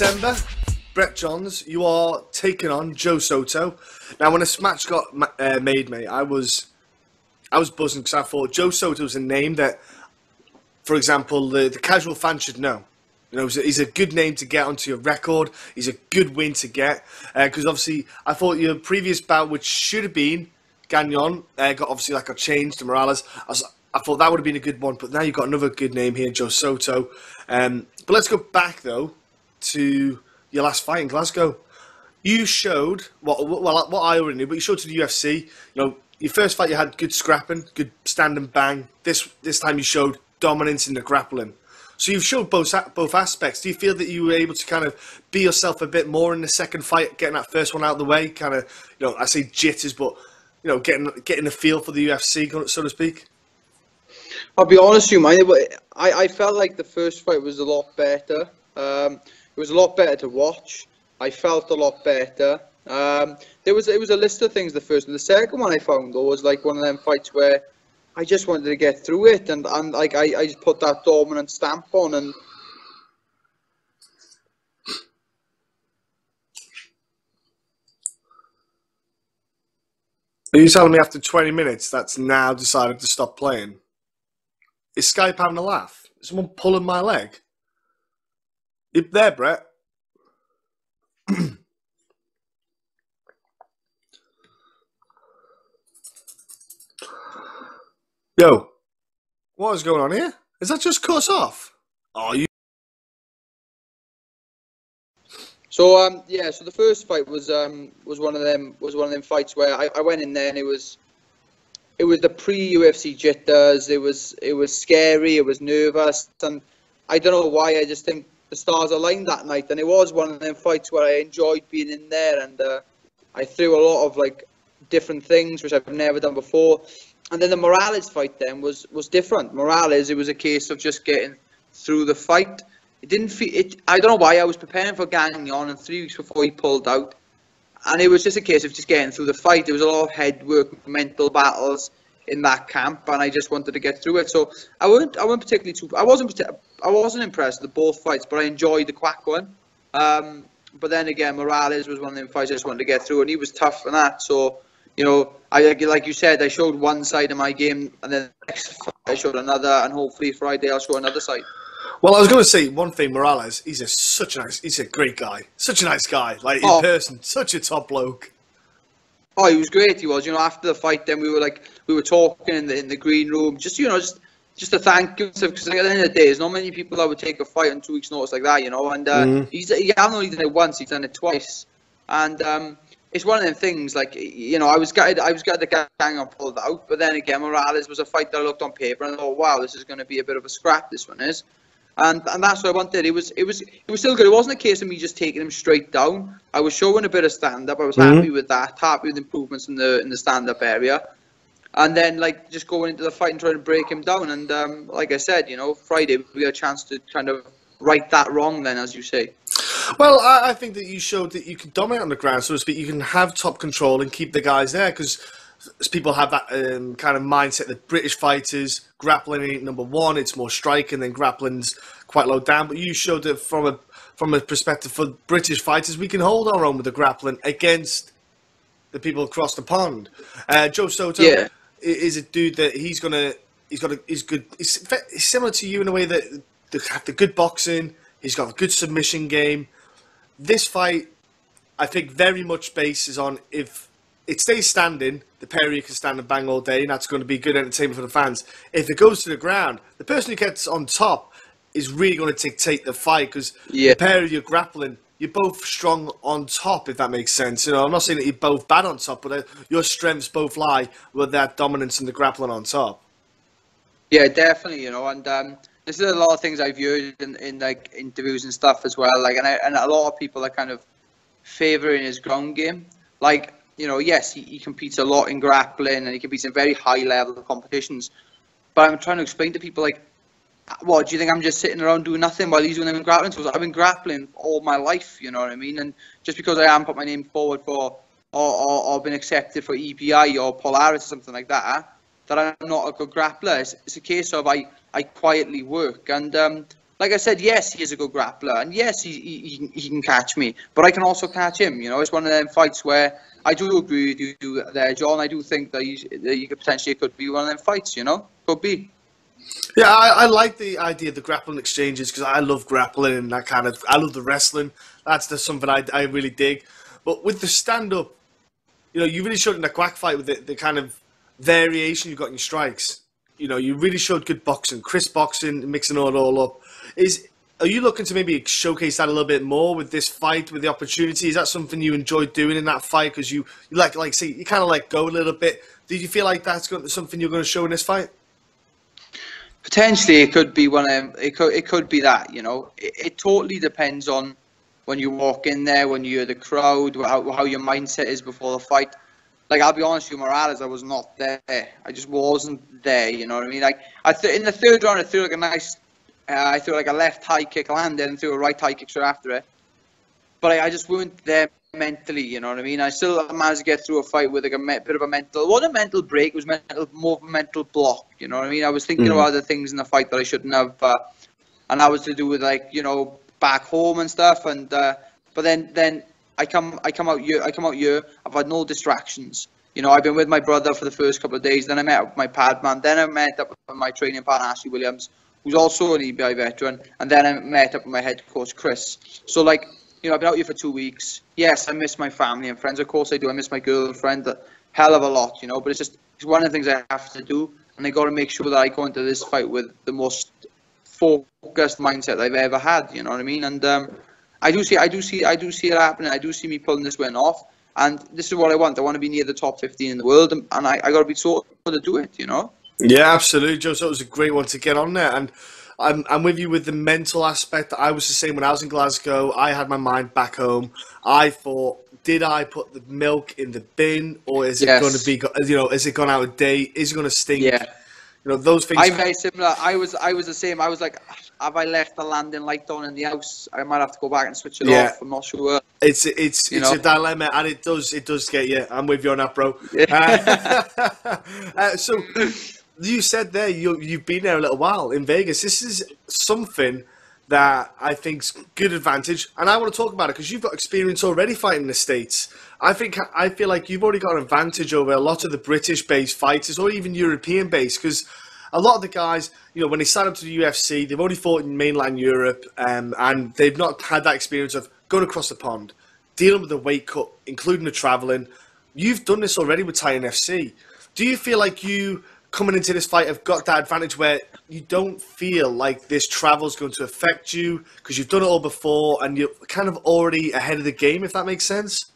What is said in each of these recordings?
December, Brett Johns, you are taking on Joe Soto. Now, when this match got made, mate, I was buzzing because I thought Joe Soto's a name that, for example, the casual fan should know. You know, he's a good name to get onto your record. He's a good win to get because obviously I thought your previous bout, which should have been Gagnon, got changed to Morales. I thought that would have been a good one, but now you've got another good name here, Joe Soto. But let's go back though to your last fight in Glasgow. You showed what I already knew, but you showed to the UFC. You know, your first fight you had good scrapping, good stand and bang. This time you showed dominance in the grappling. So you've showed both aspects. Do you feel that you were able to kind of be yourself a bit more in the second fight, getting that first one out of the way? Kind of, you know, I say jitters, but you know, getting a feel for the UFC, so to speak. I'll be honest with you, man. I felt like the first fight was a lot better. It was a lot better to watch. I felt a lot better. It was a list of things. The first and the second one I found though was like one of them fights where I just wanted to get through it, and like I just put that dominant stamp on. And are you telling me after 20 minutes that's now decided to stop playing? Is Skype having a laugh? Is someone pulling my leg? You there, Brett? Yo, what is going on here? Is that just cut us off? Oh, you. so yeah, so the first fight was one of them fights where I went in there and it was the pre-UFC jitters. It was scary. It was nervous, and I don't know why. I just think the stars aligned that night, and it was one of them fights where I enjoyed being in there, and I threw a lot of like different things which I've never done before. And then the Morales fight then was different. Morales, it was a case of just getting through the fight. It didn't feel it. I don't know why. I was preparing for Gagnon, and 3 weeks before he pulled out. And it was just a case of just getting through the fight. There was a lot of head work, mental battles in that camp, and I just wanted to get through it. So I wasn't particularly too. I wasn't impressed with both fights, but I enjoyed the Quack one. But then again, Morales was one of them fights I just wanted to get through, and he was tough in that. So you know, like you said, I showed one side of my game, and then next fight I showed another, and hopefully Friday I'll show another side. Well, I was going to say one thing. Morales, he's a great guy, such a nice guy. Like in person, such a top bloke. Oh, he was great. He was. You know, after the fight, then we were talking in the green room, just to thank him, because like, at the end of the day, there's not many people that would take a fight on 2 weeks' notice like that. You know, and he hasn't only done it once; he's done it twice, and it's one of them things. Like, you know, I was gutted the Gagnon pulled out, but then again, Morales was a fight that I looked on paper and I thought, wow, this is going to be a bit of a scrap. This one is. And that's what I wanted. It was still good. It wasn't a case of me just taking him straight down. I was showing a bit of stand up. I was happy with that. Happy with improvements in the stand up area. And then like just going into the fight and trying to break him down. And like I said, you know, Friday we got a chance to kind of right that wrong. Then, as you say. Well, I think that you showed that you can dominate on the ground, so to speak. You can have top control and keep the guys there because people have that kind of mindset that British fighters, grappling ain't number one, it's more striking, then grappling's quite low down. But you showed that from a perspective for British fighters, we can hold our own with the grappling against the people across the pond. Joe Soto is a dude that he's good. He's similar to you in a way that they have the good boxing. He's got a good submission game. This fight, I think, very much bases on if it stays standing, the pair of you can stand and bang all day, and that's going to be good entertainment for the fans. If it goes to the ground, the person who gets on top is really going to dictate the fight because the pair of you grappling, you're both strong on top, if that makes sense. You know, I'm not saying that you're both bad on top, but your strengths both lie with that dominance and the grappling on top. Yeah, definitely. You know, and this is a lot of things I've heard in like interviews and stuff as well. Like, and a lot of people are kind of favouring his ground game. Like, you know, yes, he competes a lot in grappling and he competes in very high level competitions. But I'm trying to explain to people, like, what, do you think I'm just sitting around doing nothing while he's doing them in grappling? So I've been grappling all my life, you know what I mean? And just because I haven't put my name forward for or been accepted for EPI or Polaris or something like that, that I'm not a good grappler. It's a case of I quietly work. And like I said, yes, he is a good grappler, and yes, he can catch me, but I can also catch him. You know, it's one of them fights where I do agree with you there, John. I do think that you could potentially, it could be one of them fights. You know, could be. Yeah, I like the idea of the grappling exchanges because I love grappling and that kind of. I love the wrestling. That's just something I really dig. But with the stand up, you know, you really showed in the quack fight with the kind of variation you got in your strikes. You know, you really showed good boxing, crisp boxing, mixing it all up. Are you looking to maybe showcase that a little bit more with this fight, with the opportunity? Is that something you enjoyed doing in that fight? Because you like say you kind of let go a little bit. Did you feel like that's something you're going to show in this fight? Potentially, it could be one of them. It could be that. You know, it totally depends on when you walk in there, when you hear the crowd, how your mindset is before the fight. Like, I'll be honest with you, Morales, I was not there. I just wasn't there, you know what I mean? Like, in the third round, I threw like a nice, I threw like a left high kick, landed, and threw a right high kick straight after it. But I just weren't there mentally, you know what I mean? I still managed to get through a fight with like a bit of a mental, it wasn't a mental break, it was more of a mental block, you know what I mean? I was thinking about other things in the fight that I shouldn't have, and that was to do with like, you know, back home and stuff, and but then I come out here. I've had no distractions. You know, I've been with my brother for the first couple of days. Then I met up with my pad man. Then I met up with my training partner Ashley Williams, who's also an EBI veteran. And then I met up with my head coach Chris. So like, you know, I've been out here for 2 weeks. Yes, I miss my family and friends. Of course I do. I miss my girlfriend a hell of a lot. You know, but it's one of the things I have to do. And I got to make sure that I go into this fight with the most focused mindset I've ever had. You know what I mean? And I do see it happening. I do see me pulling this win off, and this is what I want. I want to be near the top 15 in the world, and I got to be sort to do it. You know? Yeah, absolutely, Joe. So it was a great one to get on there, and I'm with you with the mental aspect. I was the same when I was in Glasgow. I had my mind back home. I thought, did I put the milk in the bin, or is it going to be? You know, is it gone out of date? Is it going to stink? Yeah. You know, those things. I'm very similar. I was the same. I was like, have I left the landing light on in the house? I might have to go back and switch it off. I'm not sure. It's a dilemma, and it does get you. I'm with you on that, bro. Yeah. So you said there you've been there a little while in Vegas. This is something that I think's good advantage, and I want to talk about it because you've got experience already fighting in the States. I feel like you've already got an advantage over a lot of the British-based fighters or even European-based, because a lot of the guys, you know, when they sign up to the UFC, they've only fought in mainland Europe, and they've not had that experience of going across the pond, dealing with the weight cut, including the travelling. You've done this already with Titan FC. Do you feel like you, coming into this fight, have got that advantage where you don't feel like this travel is going to affect you because you've done it all before and you're kind of already ahead of the game, if that makes sense?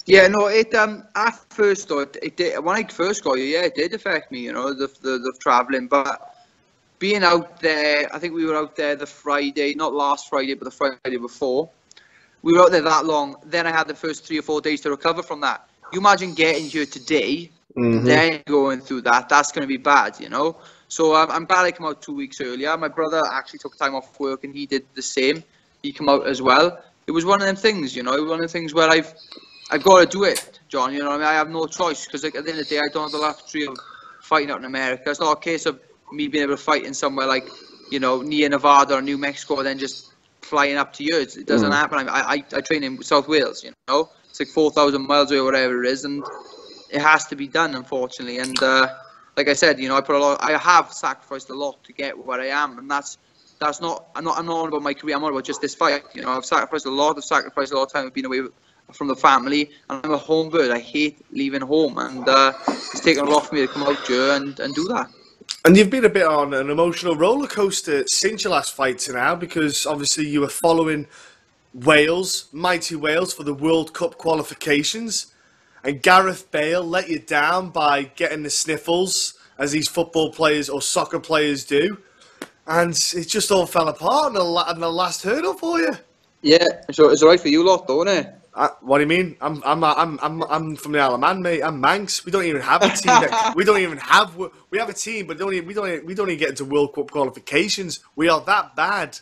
Yeah, no, it at first though, it did, when I first got here, yeah, it did affect me, you know, the travelling, but being out there, I think we were out there the Friday, not last Friday, but the Friday before. We were out there that long, then I had the first 3 or 4 days to recover from that. You imagine getting here today, then going through that, that's going to be bad, you know. So I'm glad I came out 2 weeks earlier. My brother actually took time off work and he did the same. He came out as well. It was one of them things, you know, one of the things where I've got to do it, John, you know what I mean? I have no choice, because like, at the end of the day, I don't have the luxury of fighting out in America. It's not a case of me being able to fight in somewhere like, you know, near Nevada or New Mexico and then just flying up to you. It doesn't happen. I train in South Wales, you know? It's like 4,000 miles away, whatever it is, and it has to be done, unfortunately. And like I said, you know, I have sacrificed a lot to get where I am, and that's not, I'm not on about my career, I'm on about just this fight. You know, I've sacrificed a lot of time of being away from the family, and I'm a home bird. I hate leaving home, and it's taken a lot for me to come out here and do that. And you've been a bit on an emotional roller coaster since your last fight to now, because obviously you were following Wales, mighty Wales, for the World Cup qualifications, and Gareth Bale let you down by getting the sniffles, as these football players or soccer players do, and it just all fell apart in the last hurdle for you. Yeah, so it's alright for you lot, don't it? What do you mean? I'm from the Isle of Man, mate. I'm Manx. We don't even have a team. We have a team, but we don't even get into World Cup qualifications. We are that bad.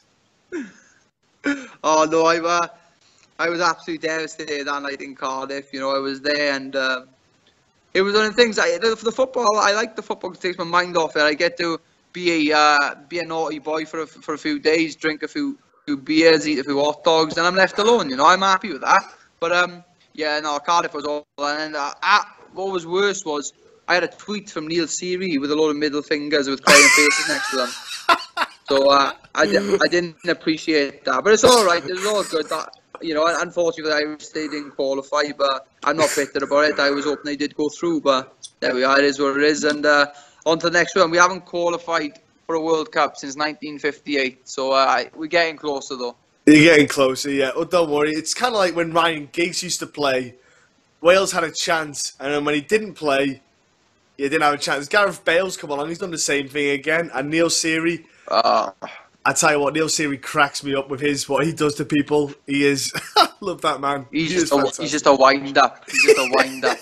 Oh no, I was absolutely devastated that night in Cardiff. You know, I was there, and it was one of the things. For the football, I like the football because it takes my mind off it. I get to be a naughty boy for a few days, drink a few beers, eat a few hot dogs, and I'm left alone. You know, I'm happy with that. But yeah, no, Cardiff was all. And what was worse was I had a tweet from Neil Seary with a lot of middle fingers with crying faces next to them. So I didn't appreciate that, but it's all right. It was all good. That, you know, unfortunately, they didn't qualify, but I'm not bitter about it. I was hoping they did go through, but there we are. It is what it is. And on to the next one. We haven't qualified for a World Cup since 1958, so we're getting closer though. You're getting closer, yeah. Oh, don't worry. It's kind of like when Ryan Giggs used to play. Wales had a chance, and then when he didn't play, he didn't have a chance. Gareth Bale's come along. He's done the same thing again. And Neil Seary. I tell you what, Neil Seary cracks me up with what he does to people. He is, I love that man. He's just a wind up. He's just a wind up.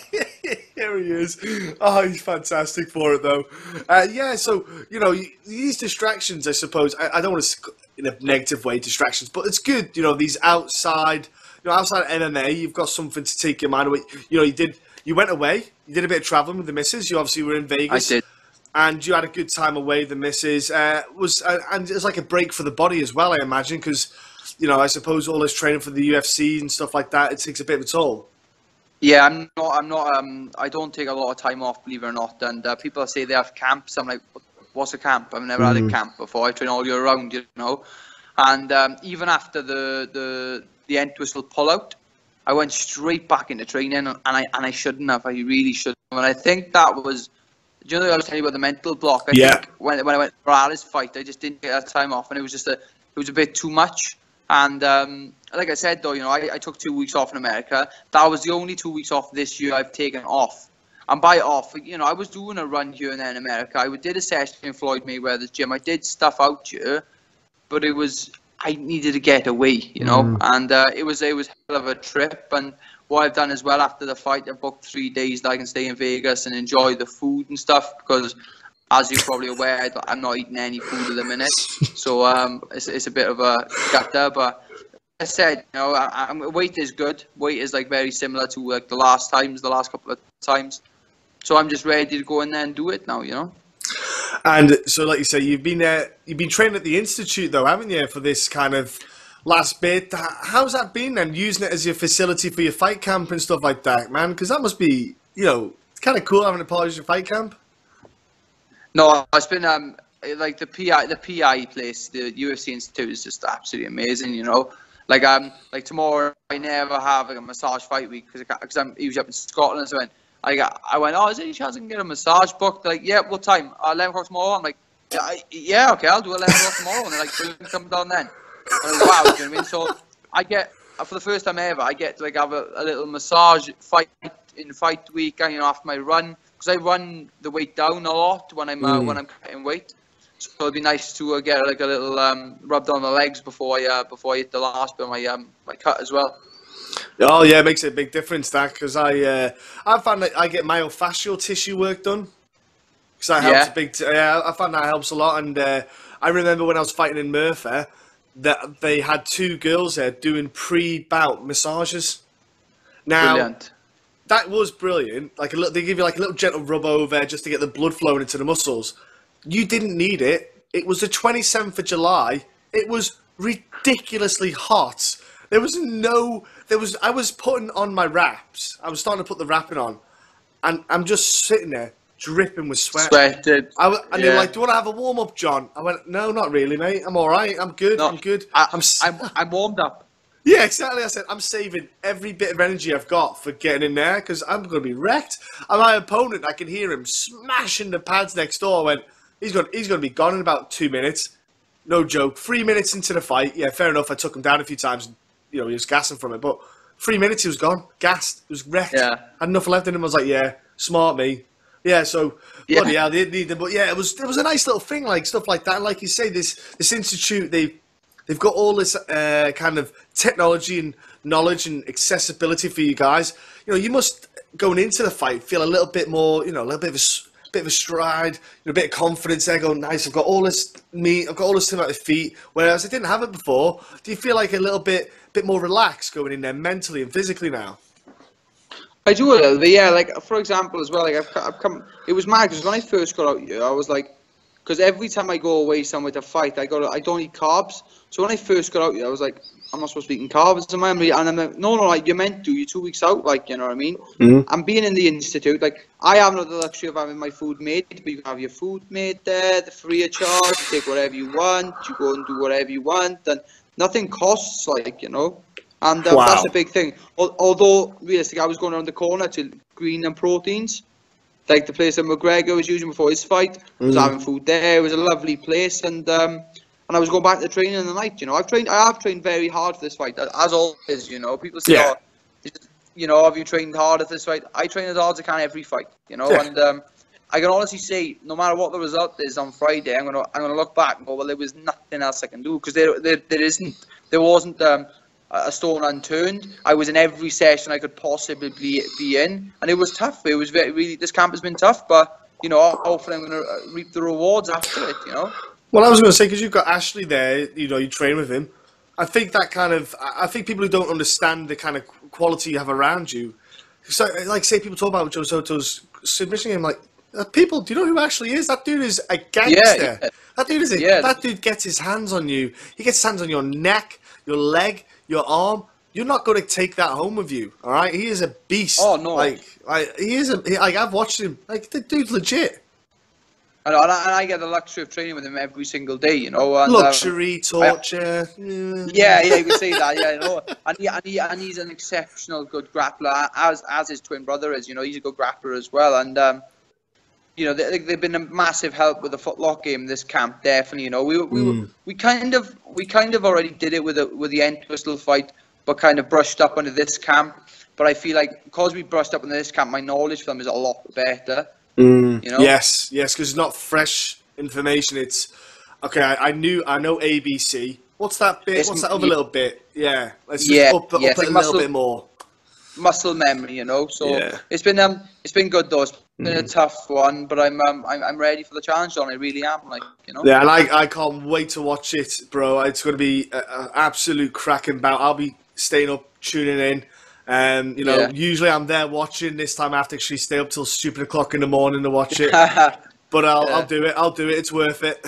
Here he is. Oh, he's fantastic for it though. Yeah, so you know these distractions, I suppose. I don't want to in a negative way distractions, but it's good. You know these outside MMA, you've got something to take your mind away. You know you went away. You did a bit of traveling with the missus. You obviously were in Vegas. I did. And you had a good time away. The missus and it's like a break for the body as well, I imagine, because you know I suppose all this training for the UFC and stuff like that, it takes a bit of a toll. Yeah, I'm not. I don't take a lot of time off, believe it or not. And people say they have camps. I'm like, what's a camp? I've never had a camp before. I train all year round, you know. And even after the Entwistle pullout, I went straight back into training, and I shouldn't have. I really shouldn't. And I think that was. Do you know I was telling you about the mental block? I think when I went for Ali's fight, I just didn't get that time off, and it was just it was a bit too much. And like I said, though, you know, I took 2 weeks off in America. That was the only 2 weeks off this year I've taken off. And by off, you know, I was doing a run here and there in America. I did a session in Floyd Mayweather's gym. I did stuff out here, but I needed to get away, you know. And it was hell of a trip. And what I've done as well after the fight, I booked 3 days that I can stay in Vegas and enjoy the food and stuff because, as you're probably aware, I'm not eating any food at the minute. So it's a bit of a gutter. But as I said, you know, weight is good. Weight is like very similar to like the last couple of times. So I'm just ready to go in there and do it now, you know. And so, like you say, you've been training at the Institute, though, haven't you, for this kind of last bit? How's that been then, using it as your facility for your fight camp and stuff like that, man? Because that must be, you know, kind of cool having it part of your fight camp. No, it's been like the PI place, the UFC Institute is just absolutely amazing, you know. Like tomorrow, I never have like a massage fight week because I'm usually up in Scotland. So I went, oh, is there any chance I can get a massage booked? They're like, yeah, what time? 11 o'clock tomorrow. I'm like, yeah, okay, I'll do 11 o'clock tomorrow. And they're like, so you can come down then. I'm like, wow, you know what I mean? So I get, for the first time ever, I get to like have a little massage fight in fight week, and you know, after my run, because I run the weight down a lot when I'm cutting weight. So it'd be nice to get like a little rub down the legs before I hit the last bit of my cut as well. Oh yeah, it makes a big difference that because I found that I get myofascial tissue work done because that helps a big. I found that helps a lot, and I remember when I was fighting in Merthyr that they had 2 girls there doing pre-bout massages. Now, brilliant. That was brilliant. Like they give you like a little gentle rub over just to get the blood flowing into the muscles. You didn't need it. It was the 27th of July. It was ridiculously hot. I was putting on my wraps. I was starting to put the wrapping on. And I'm just sitting there dripping with sweat. Sweated. And they were like, do you want to have a warm-up, John? I went, no, not really, mate. I'm all right. I'm good. No, I'm good. I'm warmed up. Yeah, exactly. I said, I'm saving every bit of energy I've got for getting in there because I'm going to be wrecked. And my opponent, I can hear him smashing the pads next door. I went, he's going to be gone in about 2 minutes. No joke. 3 minutes into the fight. Yeah, fair enough. I took him down a few times. You know, he was gassing from it. But 3 minutes, he was gone. Gassed. He was wrecked. Yeah. Had enough left in him. I was like, yeah, smart me. Yeah, so, bloody hell, they didn't need them. But yeah, it was a nice little thing, like stuff like that. And like you say, this institute, they've got all this kind of technology and knowledge and accessibility for you guys. You know, you must, going into the fight, feel a little bit more, you know, a little bit of a stride, you know, a bit of confidence there, going, nice, I've got all this meat, I've got all this time at my feet, whereas I didn't have it before. Do you feel like a little bit more relaxed going in there mentally and physically now? I do a little bit, yeah. Like, for example, as well, like, I've come, it was mad, because when I first got out here, I was like, because every time I go away somewhere to fight, I don't eat carbs. So when I first got out here, I was like, I'm not supposed to be eating carbs, am I? And I'm like, no, like, you're meant to. You're 2 weeks out, like, you know what I mean? I'm being in the institute, like, I have not the luxury of having my food made, but you can have your food made there, the free of charge, you take whatever you want, you go and do whatever you want, and nothing costs, like, you know? And that's a big thing. Although, realistically, I was going around the corner to Green and Proteins, like the place that McGregor was using before his fight. I was having food there. It was a lovely place, and I was going back to training in the night. You know, I have trained very hard for this fight, as always. You know, people say, "Oh, you know, have you trained hard at this fight?" I train as hard as I can every fight. You know, and I can honestly say, no matter what the result is on Friday, I'm gonna look back and go, well, there was nothing else I can do, because there wasn't a stone unturned. I was in every session I could possibly be in, and it was tough. It was really, this camp has been tough, but you know, hopefully I'm going to reap the rewards after it. You know. Well, I was going to say, because you've got Ashley there, you know, you train with him. I think that I think people who don't understand the kind of quality you have around you, so like, say people talk about Joe Soto's submission game, like, people, do you know who Ashley is? That dude is a gangster. Yeah. That dude that dude gets his hands on you. He gets his hands on your neck, your leg, your arm. You're not going to take that home with you, all right? He is a beast. Oh no! Like I've watched him. Like, the dude's legit. And I get the luxury of training with him every single day, you know. And, luxury, torture. Yeah, you can say that. Yeah, you know. And he's an exceptional good grappler, as his twin brother is. You know, he's a good grappler as well. And you know, they've been a massive help with the footlock game this camp. Definitely, you know, we kind of already did it with the Entwistle fight, but kind of brushed up onto this camp. But I feel like, because we brushed up onto this camp, my knowledge for them is a lot better. You know? Yes, because it's not fresh information. It's okay. I know ABC. What's that bit? What's that other little bit? Yeah, let's just up it a little bit more. Muscle memory, you know. So it's been good though. It's been a tough one, but I'm ready for the challenge, John. I really am, like, you know. Yeah, and I can't wait to watch it, bro. It's going to be an absolute cracking bout. I'll be staying up, tuning in. You know, usually I'm there watching. This time I have to actually stay up till stupid o'clock in the morning to watch it. But I'll do it. I'll do it. It's worth it.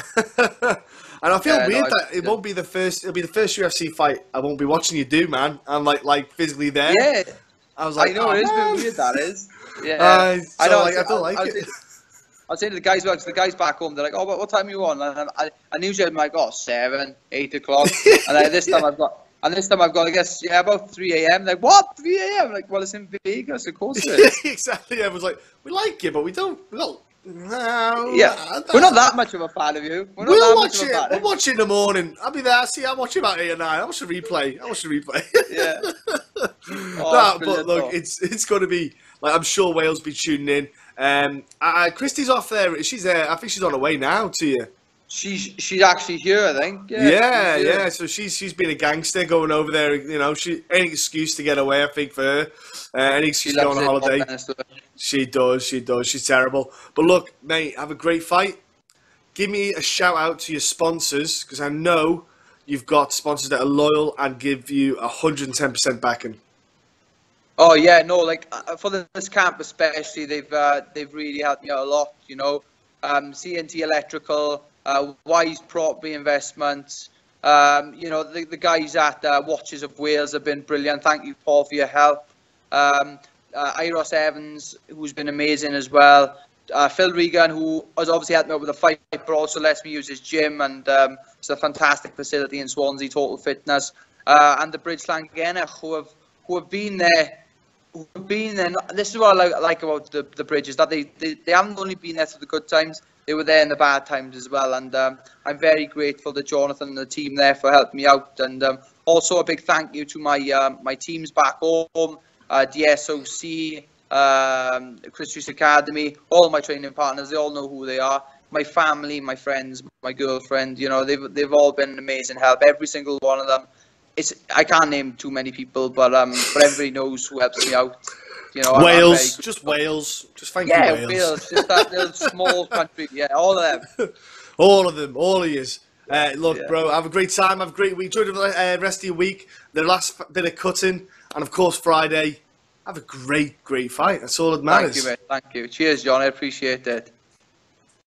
And I feel weird that it won't be the first. It'll be the first UFC fight I won't be watching you do, man. I'm like physically there. Yeah. I was like, I know, it is a bit weird, that is. Yeah. I don't like it. I was saying to the guys, the guys back home, they're like, "Oh, what time are you on?" And usually I'm like, "Oh, 7, 8 o'clock." And then this time I've got, I guess, about 3 a.m. Like, what? 3 a.m.? Like, well, it's in Vegas, of course it is. Exactly. Everyone's like, we like you, but we don't. No. Yeah, we're not that much of a fan of you. We'll watch it in the morning. I'll be there. I'll watch it about 8 or 9. I'll watch the replay. Yeah. But look, it's going to be, like, I'm sure Wales will be tuning in. Christy's off there. She's there. I think she's on her way now to you. She's actually here, I think. Yeah. So she's been a gangster going over there. You know, any excuse to get away, I think, for her. Any excuse to go on a holiday. She does. She's terrible. But look, mate, have a great fight. Give me a shout out to your sponsors, because I know you've got sponsors that are loyal and give you 110% backing. Oh yeah, no, like for this camp especially, they've really helped me out a lot. You know, CNT Electrical, Wise Property Investments. You know, the guys at Watches of Wales have been brilliant. Thank you, Paul, for your help. Iros Evans, who's been amazing as well. Phil Regan, who has obviously helped me out with the fight, but also lets me use his gym, and it's a fantastic facility in Swansea, Total Fitness. And the Bridge Llangennech, who have been there. This is what I like about the Bridges, that they haven't only been there through the good times, they were there in the bad times as well. And I'm very grateful to Jonathan and the team there for helping me out. And also a big thank you to my teams back home, DSOC, Chris Reese Academy, all my training partners. They all know who they are. My family, my friends, my girlfriend. You know, they've all been an amazing help. Every single one of them. I can't name too many people, but everybody knows who helps me out. You know, Wales, just Wales, just thank you, Wales. Yeah, Wales, just that little small country. Yeah, all of them. All of yous. Look, bro, have a great time, have a great week. Enjoy the rest of your week. The last bit of cutting, and of course Friday. Have a great fight. That's all that matters. Thank you, mate. Thank you. Cheers, John. I appreciate it.